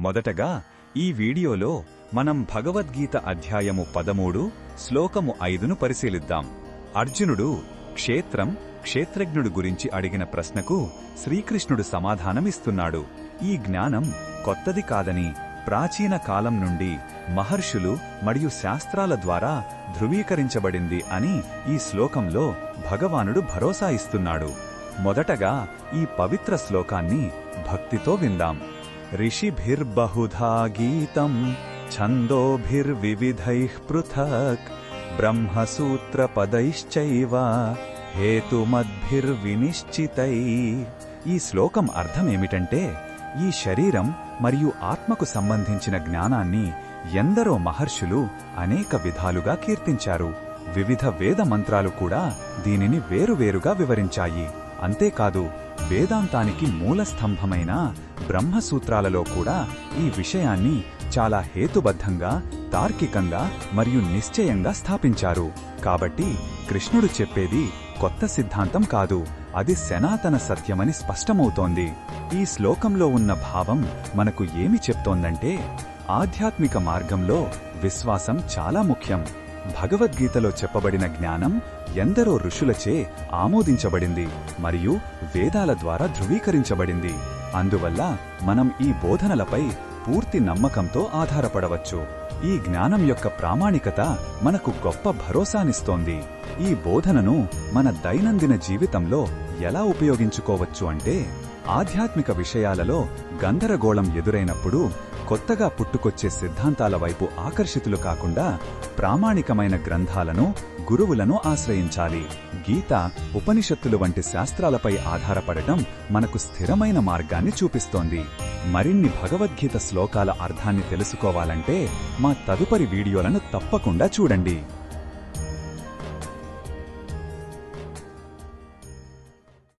మొదటగా ఈ వీడియోలో మనం భగవద్గీత అధ్యాయము 13 శ్లోకము 5ను పరిశీలిద్దాం. అర్జునుడు క్షేత్రం, క్షేత్రజ్ఞుడు గురించి అడిగిన ప్రశ్నకు శ్రీకృష్ణుడు సమాధానమిస్తున్నాడు. ఈ జ్ఞానం కొత్తది కాదని, ప్రాచీన కాలం నుండి మహర్షులు మరియు శాస్త్రాల ద్వారా ధృవీకరించబడింది అని ఈ శ్లోకంలో భగవానుడు భరోసా ఇస్తున్నాడు. మొదటగా ఈ పవిత్ర శ్లోకాన్ని భక్తితో విందాం. ऋषिभिर्बहुधा गीतं छन्दोभिर्विविधैः पृथक् ब्रह्मसूत्रपदैश्चैव हेतुमद्भिर्विनिश्चितैः. ఈ శ్లోకం అర్థమేమిటంటే, ఈ శరీరం మరియు ఆత్మకు సంబంధించిన జ్ఞానాన్ని ఎందరో మహర్షులు అనేక విధాలుగా కీర్తించారు. వివిధ వేద మంత్రాలు కూడా దీనిని వేరువేరుగా వివరించాయి. అంతేకాదు, వేదాంతానికి మూలస్తంభమైన బ్రహ్మసూత్రాలలో కూడా ఈ విషయాన్ని చాలా హేతుబద్ధంగా, తార్కికంగా మరియు నిశ్చయంగా స్థాపించారు. కాబట్టి కృష్ణుడు చెప్పేది కొత్త సిద్ధాంతం కాదు, అది సనాతన సత్యమని స్పష్టమవుతోంది. ఈ శ్లోకంలో ఉన్న భావం మనకు ఏమి చెప్తోందంటే, ఆధ్యాత్మిక మార్గంలో విశ్వాసం చాలా ముఖ్యం. భగవద్గీతలో చెప్పబడిన జ్ఞానం ఎందరో ఋషులచే ఆమోదించబడింది మరియు వేదాల ద్వారా ధృవీకరించబడింది. అందువల్ల మనం ఈ బోధనలపై పూర్తి నమ్మకంతో ఆధారపడవచ్చు. ఈ జ్ఞానం యొక్క ప్రామాణికత మనకు గొప్ప భరోసానిస్తోంది. ఈ బోధనను మన దైనందిన జీవితంలో ఎలా ఉపయోగించుకోవచ్చు అంటే, ఆధ్యాత్మిక విషయాలలో గందరగోళం ఎదురైనప్పుడు కొత్తగా పుట్టుకొచ్చే సిద్ధాంతాల వైపు ఆకర్షితులు కాకుండా ప్రామాణికమైన గ్రంథాలను, గురువులను ఆశ్రయించాలి. గీత, ఉపనిషత్తులు వంటి శాస్త్రాలపై ఆధారపడటం మనకు స్థిరమైన మార్గాన్ని చూపిస్తోంది. మరిన్ని భగవద్గీత శ్లోకాల అర్థాన్ని తెలుసుకోవాలంటే మా తదుపరి వీడియోలను తప్పకుండా చూడండి.